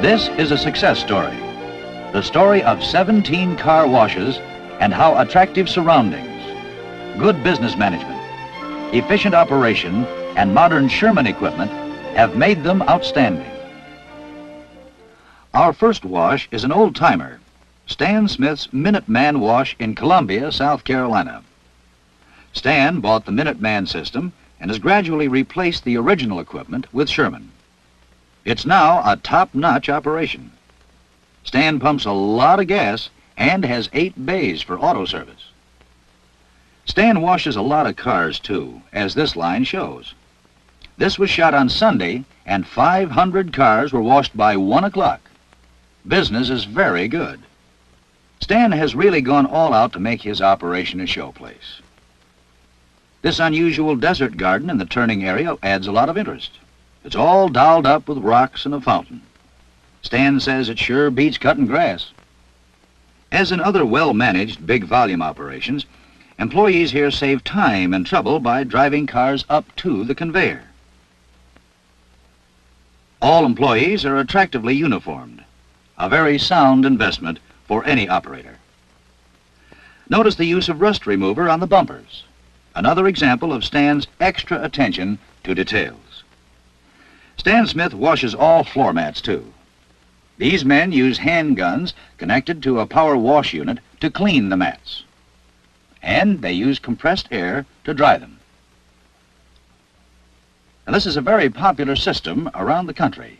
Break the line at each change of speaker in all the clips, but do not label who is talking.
This is a success story. The story of 17 car washes and how attractive surroundings, good business management, efficient operation, and modern Sherman equipment have made them outstanding. Our first wash is an old-timer, Stan Smith's Minuteman wash in Columbia, South Carolina. Stan bought the Minuteman system and has gradually replaced the original equipment with Sherman. It's now a top-notch operation. Stan pumps a lot of gas and has 8 bays for auto service. Stan washes a lot of cars, too, as this line shows. This was shot on Sunday, and 500 cars were washed by 1 o'clock. Business is very good. Stan has really gone all out to make his operation a showplace. This unusual desert garden in the turning area adds a lot of interest. It's all dolled up with rocks and a fountain. Stan says it sure beats cutting grass. As in other well-managed big volume operations, employees here save time and trouble by driving cars up to the conveyor. All employees are attractively uniformed, a very sound investment for any operator. Notice the use of rust remover on the bumpers, another example of Stan's extra attention to details. Stan Smith washes all floor mats, too. These men use handguns connected to a power wash unit to clean the mats. And they use compressed air to dry them. Now, this is a very popular system around the country.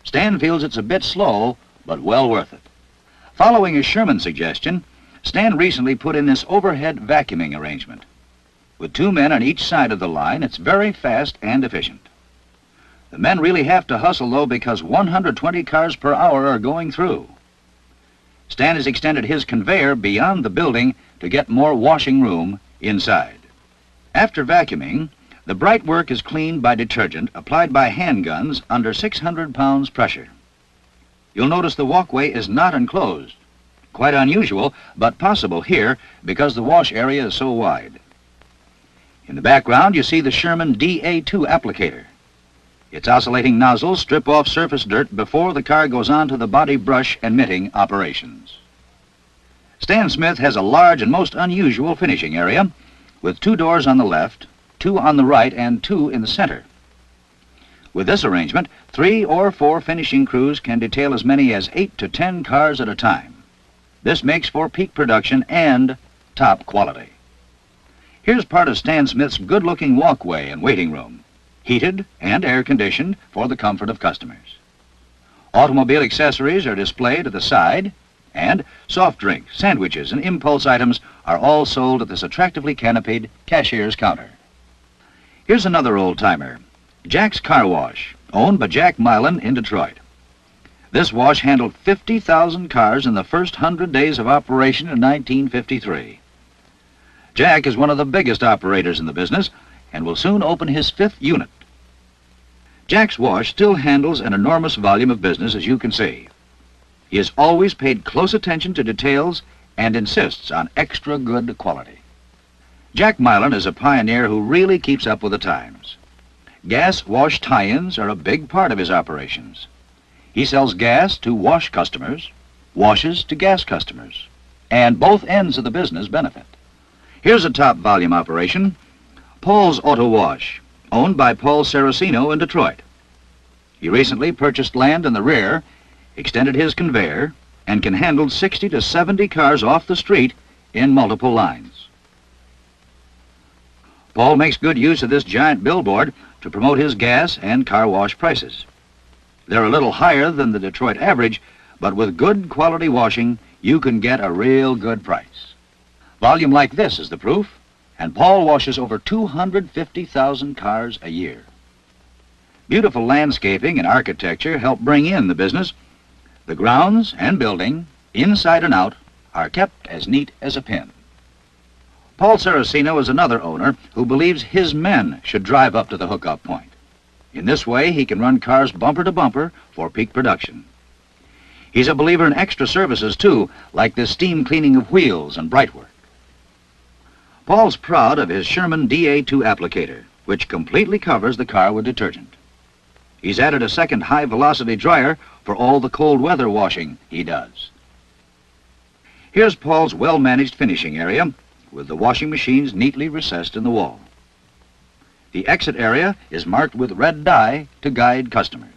Stan feels it's a bit slow, but well worth it. Following a Sherman suggestion, Stan recently put in this overhead vacuuming arrangement. With 2 men on each side of the line, it's very fast and efficient. The men really have to hustle, though, because 120 cars per hour are going through. Stan has extended his conveyor beyond the building to get more washing room inside. After vacuuming, the bright work is cleaned by detergent applied by handguns under 600 pounds pressure. You'll notice the walkway is not enclosed. Quite unusual, but possible here because the wash area is so wide. In the background, you see the Sherman DA2 applicator. Its oscillating nozzles strip off surface dirt before the car goes on to the body brush and mitting operations. Stan Smith has a large and most unusual finishing area with 2 doors on the left, 2 on the right, and 2 in the center. With this arrangement, 3 or 4 finishing crews can detail as many as 8 to 10 cars at a time. This makes for peak production and top quality. Here's part of Stan Smith's good-looking walkway and waiting room, heated and air-conditioned for the comfort of customers. Automobile accessories are displayed at the side, and soft drinks, sandwiches, and impulse items are all sold at this attractively canopied cashier's counter. Here's another old-timer, Jack's Car Wash, owned by Jack Milan in Detroit. This wash handled 50,000 cars in the first 100 days of operation in 1953. Jack is one of the biggest operators in the business and will soon open his 5th unit. Jack's wash still handles an enormous volume of business, as you can see. He has always paid close attention to details and insists on extra good quality. Jack Milan is a pioneer who really keeps up with the times. Gas wash tie-ins are a big part of his operations. He sells gas to wash customers, washes to gas customers, and both ends of the business benefit. Here's a top volume operation, Paul's Auto Wash, owned by Paul Saraceno in Detroit. He recently purchased land in the rear, extended his conveyor, and can handle 60 to 70 cars off the street in multiple lines. Paul makes good use of this giant billboard to promote his gas and car wash prices. They're a little higher than the Detroit average, but with good quality washing, you can get a real good price. Volume like this is the proof, and Paul washes over 250,000 cars a year. Beautiful landscaping and architecture help bring in the business. The grounds and building, inside and out, are kept as neat as a pin. Paul Saraceno is another owner who believes his men should drive up to the hookup point. In this way, he can run cars bumper to bumper for peak production. He's a believer in extra services, too, like this steam cleaning of wheels and bright work. Paul's proud of his Sherman DA2 applicator, which completely covers the car with detergent. He's added a second high-velocity dryer for all the cold weather washing he does. Here's Paul's well-managed finishing area, with the washing machines neatly recessed in the wall. The exit area is marked with red dye to guide customers.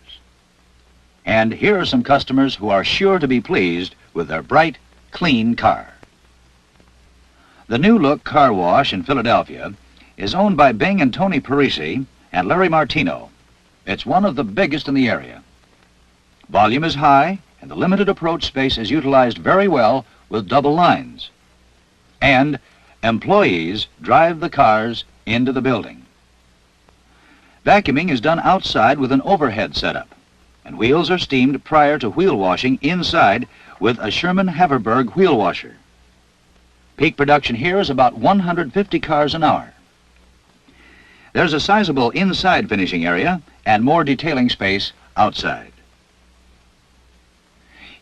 And here are some customers who are sure to be pleased with their bright, clean car. The New Look Car Wash in Philadelphia is owned by Bing and Tony Parisi and Larry Martino. It's one of the biggest in the area. Volume is high, and the limited approach space is utilized very well with double lines. And employees drive the cars into the building. Vacuuming is done outside with an overhead setup, and wheels are steamed prior to wheel washing inside with a Sherman Haverberg wheel washer. Peak production here is about 150 cars an hour. There's a sizable inside finishing area and more detailing space outside.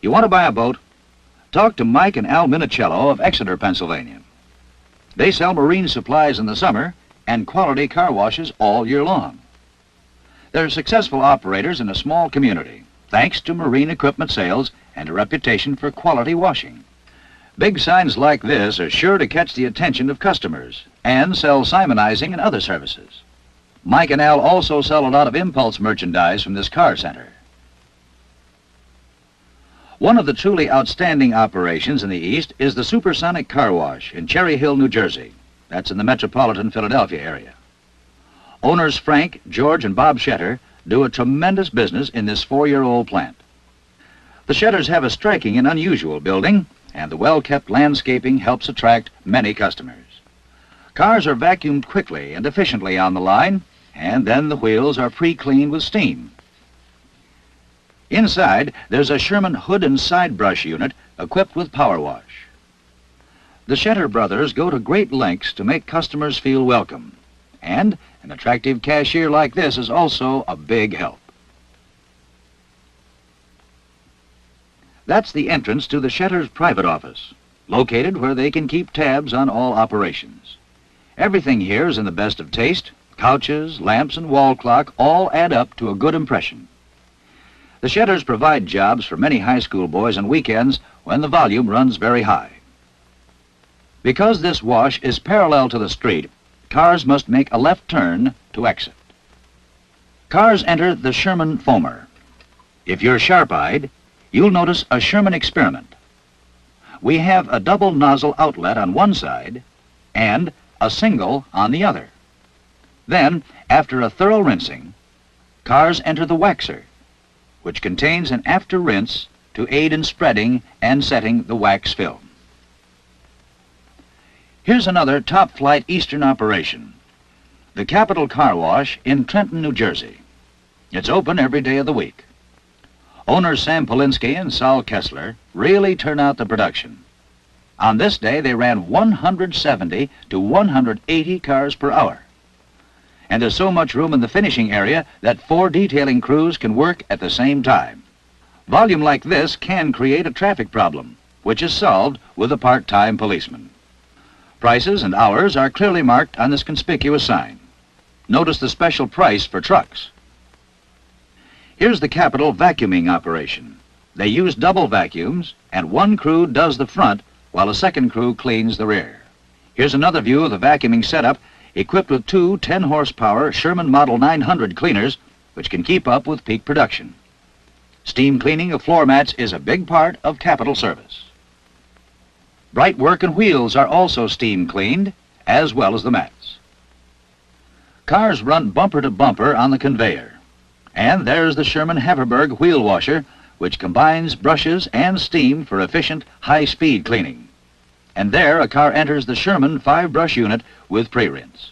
You want to buy a boat? Talk to Mike and Al Minicello of Exeter, Pennsylvania. They sell marine supplies in the summer and quality car washes all year long. They're successful operators in a small community, thanks to marine equipment sales and a reputation for quality washing. Big signs like this are sure to catch the attention of customers and sell simonizing and other services. Mike and Al also sell a lot of impulse merchandise from this car center. One of the truly outstanding operations in the East is the Supersonic Car Wash in Cherry Hill, New Jersey. That's in the metropolitan Philadelphia area. Owners Frank, George, and Bob Shetter do a tremendous business in this 4-year-old plant. The Shetters have a striking and unusual building, and the well-kept landscaping helps attract many customers. Cars are vacuumed quickly and efficiently on the line, and then the wheels are pre-cleaned with steam. Inside, there's a Sherman hood and side brush unit equipped with power wash. The Shetter brothers go to great lengths to make customers feel welcome, and an attractive cashier like this is also a big help. That's the entrance to the Shetters' private office, located where they can keep tabs on all operations. Everything here is in the best of taste. Couches, lamps, and wall clock all add up to a good impression. The Shetters provide jobs for many high school boys on weekends when the volume runs very high. Because this wash is parallel to the street, cars must make a left turn to exit. Cars enter the Sherman foamer. If you're sharp-eyed, you'll notice a Sherman experiment. We have a double nozzle outlet on one side and a single on the other. Then, after a thorough rinsing, cars enter the waxer, which contains an after rinse to aid in spreading and setting the wax film. Here's another top-flight Eastern operation, the Capitol Car Wash in Trenton, New Jersey. It's open every day of the week. Owners Sam Polinsky and Saul Kessler really turn out the production. On this day, they ran 170 to 180 cars per hour. And there's so much room in the finishing area that 4 detailing crews can work at the same time. Volume like this can create a traffic problem, which is solved with a part-time policeman. Prices and hours are clearly marked on this conspicuous sign. Notice the special price for trucks. Here's the Capitol vacuuming operation. They use double vacuums, and one crew does the front while a second crew cleans the rear. Here's another view of the vacuuming setup, equipped with 2 10-horsepower Sherman Model 900 cleaners, which can keep up with peak production. Steam cleaning of floor mats is a big part of Capitol service. Bright work and wheels are also steam cleaned, as well as the mats. Cars run bumper to bumper on the conveyor. And there's the Sherman Haverberg wheel washer, which combines brushes and steam for efficient, high-speed cleaning. And there a car enters the Sherman 5-brush unit with pre-rinse.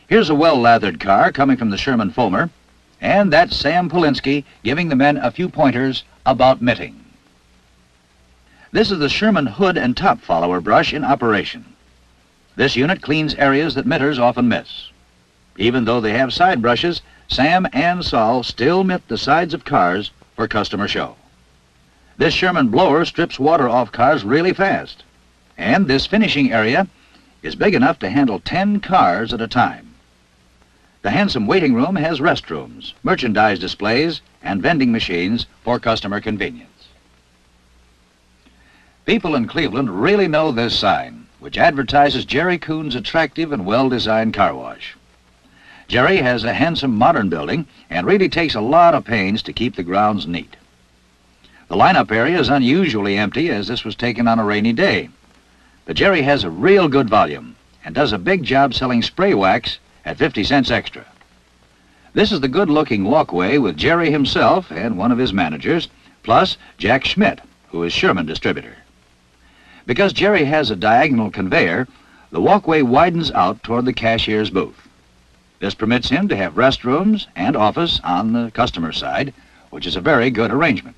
Here's a well-lathered car coming from the Sherman foamer, and that's Sam Polinsky giving the men a few pointers about mitting. This is the Sherman hood and top follower brush in operation. This unit cleans areas that mitters often miss. Even though they have side brushes, Sam and Saul still mitt the sides of cars for customer show. This Sherman blower strips water off cars really fast, and this finishing area is big enough to handle 10 cars at a time. The handsome waiting room has restrooms, merchandise displays, and vending machines for customer convenience. People in Cleveland really know this sign, which advertises Jerry Coon's attractive and well-designed car wash. Jerry has a handsome modern building and really takes a lot of pains to keep the grounds neat. The lineup area is unusually empty, as this was taken on a rainy day. But Jerry has a real good volume and does a big job selling spray wax at 50 cents extra. This is the good-looking walkway with Jerry himself and one of his managers, plus Jack Schmidt, who is Sherman distributor. Because Jerry has a diagonal conveyor, the walkway widens out toward the cashier's booth. This permits him to have restrooms and office on the customer side, which is a very good arrangement.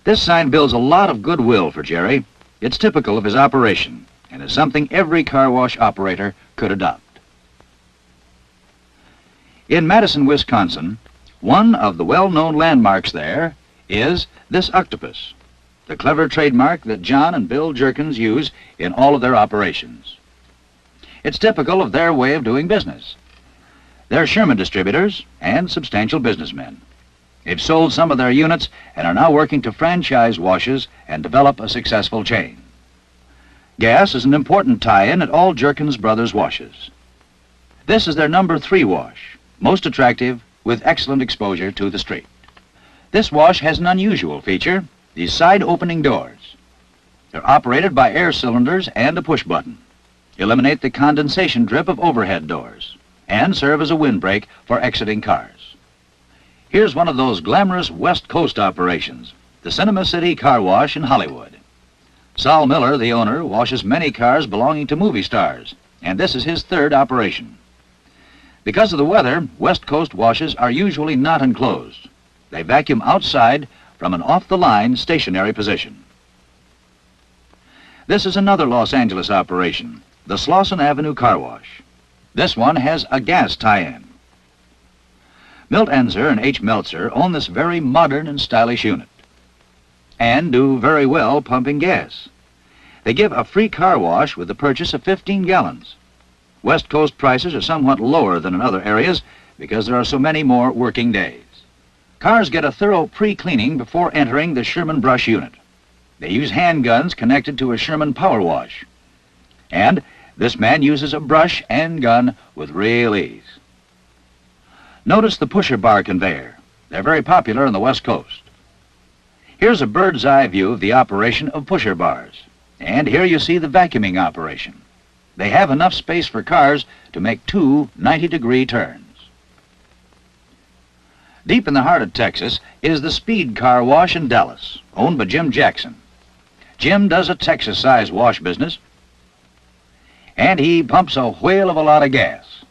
This sign builds a lot of goodwill for Jerry. It's typical of his operation and is something every car wash operator could adopt. In Madison, Wisconsin, one of the well-known landmarks there is this octopus, the clever trademark that John and Bill Jerkins use in all of their operations. It's typical of their way of doing business. They're Sherman distributors and substantial businessmen. They've sold some of their units and are now working to franchise washes and develop a successful chain. Gas is an important tie-in at all Jerkins Brothers washes. This is their number 3 wash, most attractive with excellent exposure to the street. This wash has an unusual feature, these side-opening doors. They're operated by air cylinders and a push button. Eliminate the condensation drip of overhead doors and serve as a windbreak for exiting cars. Here's one of those glamorous West Coast operations, the Cinema City Car Wash in Hollywood. Sol Miller, the owner, washes many cars belonging to movie stars, and this is his 3rd operation. Because of the weather, West Coast washes are usually not enclosed. They vacuum outside from an off-the-line stationary position. This is another Los Angeles operation, the Slauson Avenue Car Wash. This one has a gas tie-in. Milt Enzer and H. Meltzer own this very modern and stylish unit and do very well pumping gas. They give a free car wash with the purchase of 15 gallons. West Coast prices are somewhat lower than in other areas because there are so many more working days. Cars get a thorough pre-cleaning before entering the Sherman brush unit. They use handguns connected to a Sherman power wash. And this man uses a brush and gun with real ease. Notice the pusher bar conveyor. They're very popular on the West Coast. Here's a bird's eye view of the operation of pusher bars. And here you see the vacuuming operation. They have enough space for cars to make 2 90-degree turns. Deep in the heart of Texas is the Speed Car Wash in Dallas, owned by Jim Jackson. Jim does a Texas-sized wash business, and he pumps a whale of a lot of gas.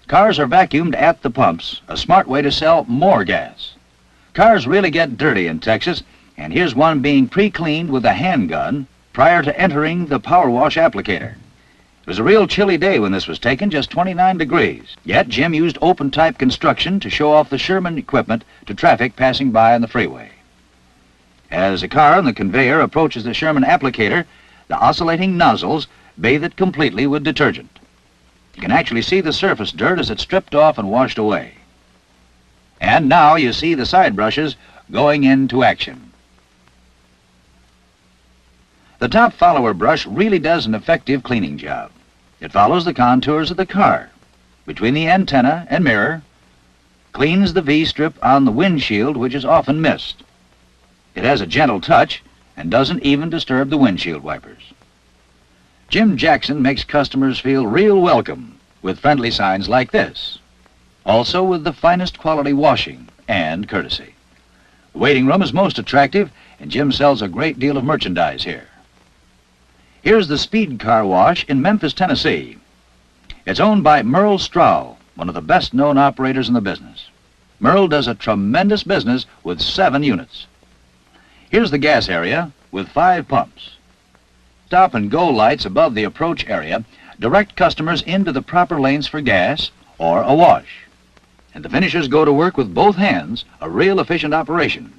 Cars are vacuumed at the pumps, a smart way to sell more gas. Cars really get dirty in Texas, and here's one being pre-cleaned with a handgun prior to entering the power wash applicator. It was a real chilly day when this was taken, just 29 degrees. Yet Jim used open-type construction to show off the Sherman equipment to traffic passing by on the freeway. As a car on the conveyor approaches the Sherman applicator, the oscillating nozzles bathe it completely with detergent. You can actually see the surface dirt as it's stripped off and washed away. And now you see the side brushes going into action. The top follower brush really does an effective cleaning job. It follows the contours of the car, between the antenna and mirror, cleans the V-strip on the windshield, which is often missed. It has a gentle touch and doesn't even disturb the windshield wipers. Jim Jackson makes customers feel real welcome with friendly signs like this, also with the finest quality washing and courtesy. The waiting room is most attractive, and Jim sells a great deal of merchandise here. Here's the Speed Car Wash in Memphis, Tennessee. It's owned by Merle Strow, one of the best-known operators in the business. Merle does a tremendous business with 7 units. Here's the gas area with 5 pumps. Stop and go lights above the approach area direct customers into the proper lanes for gas or a wash. And the finishers go to work with both hands, a real efficient operation.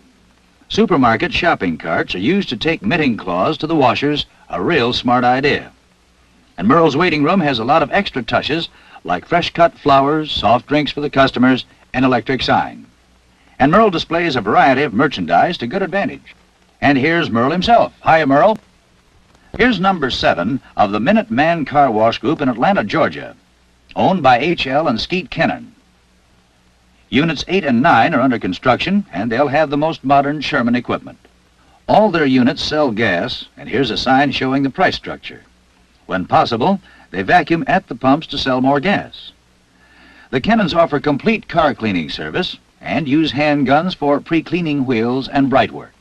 Supermarket shopping carts are used to take mitting claws to the washers, a real smart idea. And Merle's waiting room has a lot of extra touches, like fresh-cut flowers, soft drinks for the customers, and electric sign. And Merle displays a variety of merchandise to good advantage. And here's Merle himself. Hiya, Merle. Here's number 7 of the Sherman Car Wash Group in Atlanta, Georgia, owned by H.L. and Skeet Kennan. Units 8 and 9 are under construction, and they'll have the most modern Sherman equipment. All their units sell gas, and here's a sign showing the price structure. When possible, they vacuum at the pumps to sell more gas. The Kennans offer complete car cleaning service and use handguns for pre-cleaning wheels and bright work.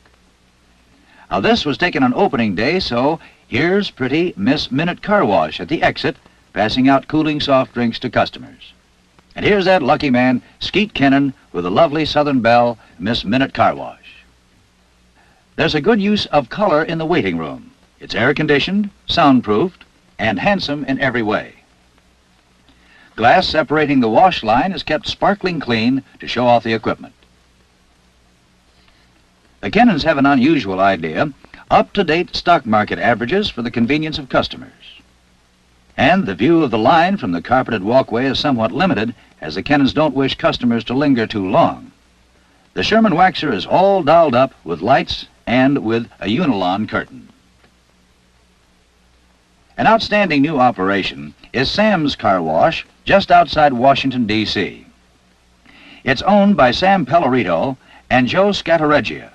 Now, this was taken on opening day, so here's pretty Miss Minute Car Wash at the exit, passing out cooling soft drinks to customers. And here's that lucky man, Skeet Kennan, with the lovely Southern belle, Miss Minute Car Wash. There's a good use of color in the waiting room. It's air-conditioned, soundproofed, and handsome in every way. Glass separating the wash line is kept sparkling clean to show off the equipment. The Kennans have an unusual idea, up-to-date stock market averages for the convenience of customers. And the view of the line from the carpeted walkway is somewhat limited, as the Kennans don't wish customers to linger too long. The Sherman waxer is all dolled up with lights and with a Unilon curtain. An outstanding new operation is Sam's Car Wash, just outside Washington, D.C. It's owned by Sam Pellerito and Joe Scatareggia.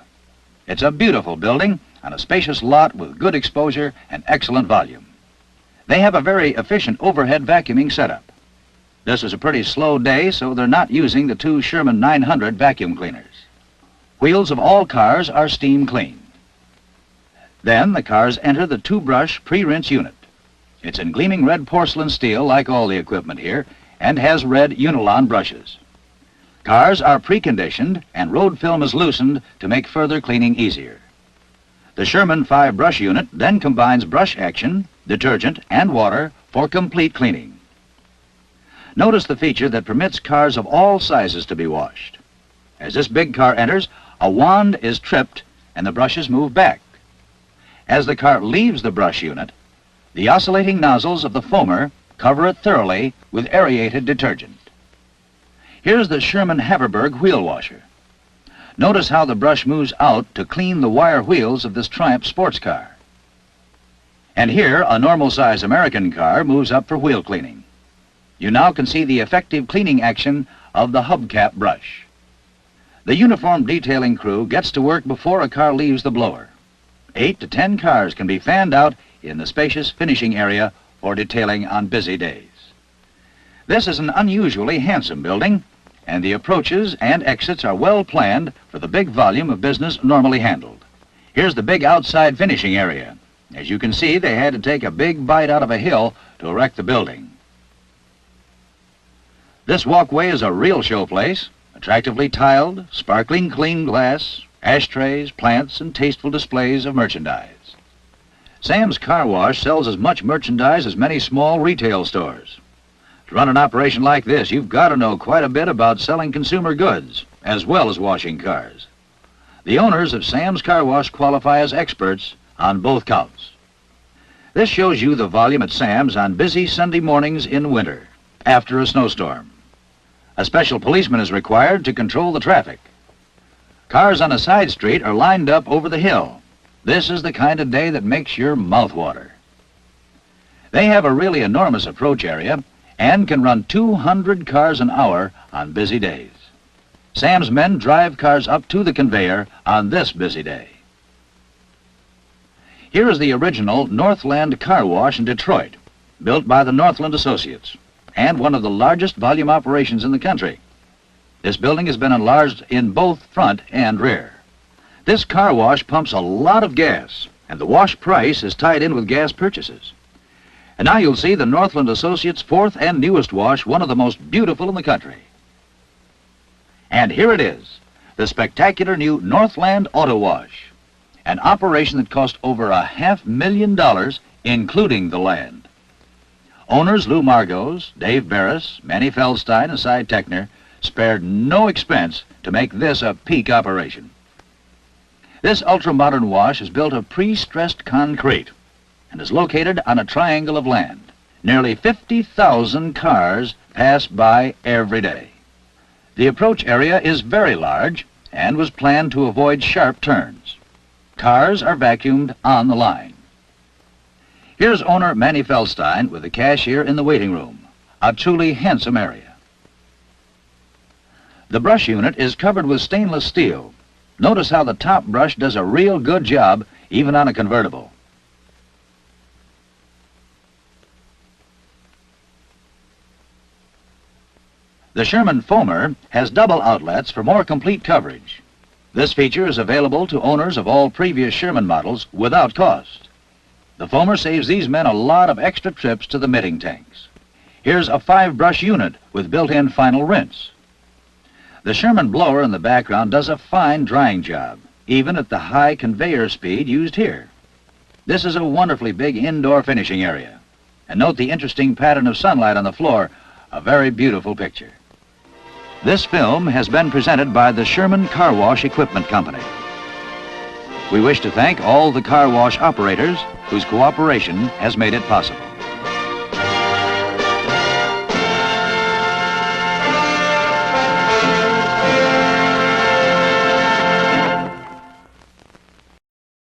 It's a beautiful building on a spacious lot with good exposure and excellent volume. They have a very efficient overhead vacuuming setup. This is a pretty slow day, so they're not using the 2 Sherman 900 vacuum cleaners. Wheels of all cars are steam cleaned. Then the cars enter the 2-brush pre-rinse unit. It's in gleaming red porcelain steel, like all the equipment here, and has red Unilon brushes. Cars are preconditioned, and road film is loosened to make further cleaning easier. The Sherman 5-brush unit then combines brush action, detergent, and water for complete cleaning. Notice the feature that permits cars of all sizes to be washed. As this big car enters, a wand is tripped and the brushes move back. As the car leaves the brush unit, the oscillating nozzles of the foamer cover it thoroughly with aerated detergent. Here's the Sherman Haverberg wheel washer. Notice how the brush moves out to clean the wire wheels of this Triumph sports car. And here, a normal-size American car moves up for wheel cleaning. You now can see the effective cleaning action of the hubcap brush. The uniformed detailing crew gets to work before a car leaves the blower. 8 to 10 cars can be fanned out in the spacious finishing area for detailing on busy days. This is an unusually handsome building, and the approaches and exits are well planned for the big volume of business normally handled. Here's the big outside finishing area. As you can see, they had to take a big bite out of a hill to erect the building. This walkway is a real showplace, attractively tiled, sparkling clean glass, ashtrays, plants, and tasteful displays of merchandise. Sam's Car Wash sells as much merchandise as many small retail stores. To run an operation like this, you've got to know quite a bit about selling consumer goods, as well as washing cars. The owners of Sam's Car Wash qualify as experts on both counts. This shows you the volume at Sam's on busy Sunday mornings in winter, after a snowstorm. A special policeman is required to control the traffic. Cars on a side street are lined up over the hill. This is the kind of day that makes your mouth water. They have a really enormous approach area and can run 200 cars an hour on busy days. Sam's men drive cars up to the conveyor on this busy day. Here is the original Northland Car Wash in Detroit, built by the Northland Associates, and one of the largest volume operations in the country. This building has been enlarged in both front and rear. This car wash pumps a lot of gas, and the wash price is tied in with gas purchases. And now you'll see the Northland Associates' 4th and newest wash, one of the most beautiful in the country. And here it is, the spectacular new Northland Auto Wash, an operation that cost over $500,000, including the land. Owners Lou Margos, Dave Barris, Manny Feldstein, and Cy Techner spared no expense to make this a peak operation. This ultra-modern wash is built of pre-stressed concrete and is located on a triangle of land. Nearly 50,000 cars pass by every day. The approach area is very large and was planned to avoid sharp turns. Cars are vacuumed on the line. Here's owner Manny Feldstein with the cashier in the waiting room, a truly handsome area. The brush unit is covered with stainless steel. Notice how the top brush does a real good job, even on a convertible. The Sherman Foamer has double outlets for more complete coverage. This feature is available to owners of all previous Sherman models without cost. The Foamer saves these men a lot of extra trips to the mitting tanks. Here's a 5-brush unit with built-in final rinse. The Sherman blower in the background does a fine drying job, even at the high conveyor speed used here. This is a wonderfully big indoor finishing area. And note the interesting pattern of sunlight on the floor, a very beautiful picture. This film has been presented by the Sherman Car Wash Equipment Company. We wish to thank all the car wash operators whose cooperation has made it possible.